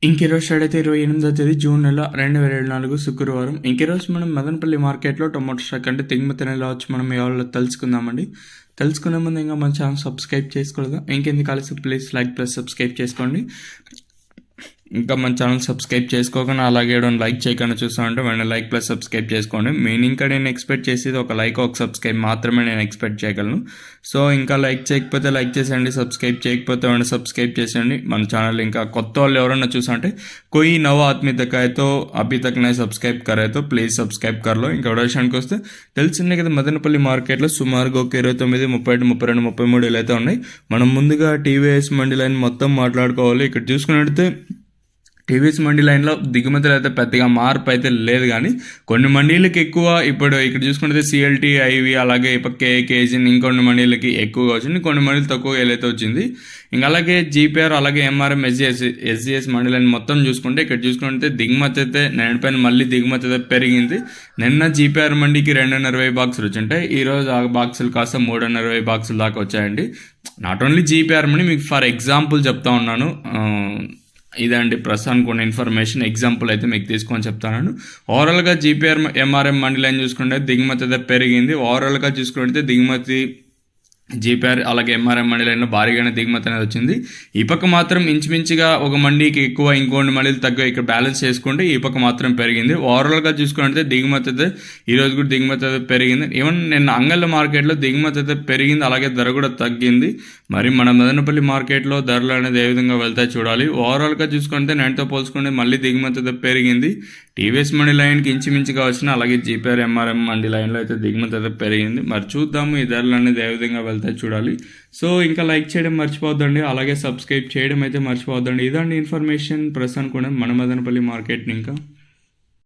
ఇంకెరోజు start అయితే 28వ తేదీ June నెల 2024 శుక్రవారం. ఇంకెరోజు మనం మదనపల్లి మార్కెట్లో టొమాటో స్టాక్ అంటే దిగుమతి ఎలా వచ్చి మనం ఎవరో తెలుసుకుందామండి. తెలుసుకునే ముందు ఇంకా మన ఛానల్ సబ్స్క్రైబ్ చేసుకోలేదు. ఇంకెందుకు కలిసి ప్లీజ్ లైక్ ప్లస్ సబ్స్క్రైబ్ చేసుకోండి. ఇంకా మన ఛానల్ సబ్స్క్రైబ్ చేసుకోకుండా అలాగే లైక్ చేయకుండా చూస్తామంటే వెంటనే లైక్ ప్లస్ సబ్స్క్రైబ్ చేసుకోండి. ఇంకా నేను ఎక్స్పెక్ట్ చేసేది ఒక లైక్ ఒక సబ్స్క్రైబ్ మాత్రమే నేను ఎక్స్పెక్ట్ చేయగలను. సో ఇంకా లైక్ చేయకపోతే లైక్ చేసేయండి, సబ్స్క్రైబ్ చేయకపోతే వెంటనే సబ్స్క్రైబ్ చేసేయండి. మన ఛానల్ ఇంకా కొత్త వాళ్ళు ఎవరైనా చూసామంటే कोई नवा आदमी तक आए तो अभी तक नहीं सब्सक्राइब करे तो प्लीज़ सब्सक्राइब कर लो. ఇంకా విషయానికి వస్తే తెలిసిందే కదా, మదనపల్లి మార్కెట్లో సుమారుగా ఒక 29, 30, 32, 33 ఇలా అయితే ఉన్నాయి. మనం ముందుగా టీవీఎస్ మండి లైన్ మొత్తం మాట్లాడుకోవాలి. ఇక్కడ చూసుకున్నట్టయితే టీవీఎస్ మండీ లైన్లో దిగుమతులు అయితే పెద్దగా మార్పు అయితే లేదు, కానీ కొన్ని మండీలకి ఎక్కువ. ఇప్పుడు ఇక్కడ చూసుకుంటే సిఎల్టీ, ఐవి అలాగే కేజీ ఇంకొన్ని మండీలకి ఎక్కువగా వచ్చింది, కొన్ని మండీలు తక్కువ ఏదైతే వచ్చింది. ఇంకా అలాగే జీపీఆర్ అలాగే ఎంఆర్ఎం ఎస్జిఎస్ మండీ లైన్ మొత్తం చూసుకుంటే ఇక్కడ చూసుకుంటే దిగుమతి అయితే నేటిపైన మళ్ళీ దిగుమతి అయితే పెరిగింది. నిన్న జీపీఆర్ మండీకి 220 బాక్సులు వచ్చింటాయి, ఈరోజు ఆ బాక్సులు కాస్త 320 బాక్సులు దాకా వచ్చాయండి. నాట్ ఓన్లీ జీపీఆర్ మండీ, మీకు ఫర్ ఎగ్జాంపుల్ చెప్తా ఉన్నాను. ఇదండి ప్రస్తుతానికి ఉన్న ఇన్ఫర్మేషన్, ఎగ్జాంపుల్ అయితే మీకు తీసుకొని చెప్తాను. ఓవరాల్గా జీపీఆర్ ఎంఆర్ఎం మండీ లైన్ చూసుకుంటే దిగుమతి అయితే పెరిగింది. ఓవరాల్గా చూసుకుంటే దిగుమతి జీపీఆర్ అలాగే ఎంఆర్ఎం మండీ లైన్లో భారీగానే దిగుమతి అనేది వచ్చింది. ఈ పక్క మాత్రం ఇంచుమించుగా ఒక మండీకి ఎక్కువ ఇంకోటి మండీలు తక్కువ ఇక్కడ బ్యాలెన్స్ చేసుకుంటే ఈ పక్క మాత్రం పెరిగింది. ఓవరాల్గా చూసుకుంటే దిగుమతి అయితే ఈరోజు కూడా దిగుమతి అయితే పెరిగింది. ఈవెన్ నిన్న అంగళ్ళ మార్కెట్లో దిగుమతి అయితే పెరిగింది, అలాగే ధర కూడా తగ్గింది. మరి మన మదనపల్లి మార్కెట్లో ధరలు అనేది ఏ విధంగా వెళ్తాయి చూడాలి. ఓవరాల్గా చూసుకుంటే నేటితో పోల్చుకుంటే మళ్ళీ దిగుమతి అయితే పెరిగింది. టీవీఎస్ మండీ లైన్కి ఇంచుమించుగా వచ్చిన, అలాగే జీపీఆర్ ఎంఆర్ఎం మండీ లైన్లో అయితే దిగుమతి అయితే పెరిగింది. మరి చూద్దాము ఈ ధరలు అనేది ఏ విధంగా వెళ్తాయి చూడాలి. సో ఇంకా లైక్ చేయడం మర్చిపోద్దండి, అలాగే సబ్స్క్రైబ్ చేయడం అయితే మర్చిపోద్దండి. ఇదండి ఇన్ఫర్మేషన్ ప్రస్తుతానికి కూడా మన మదనపల్లి మార్కెట్ని ఇంకా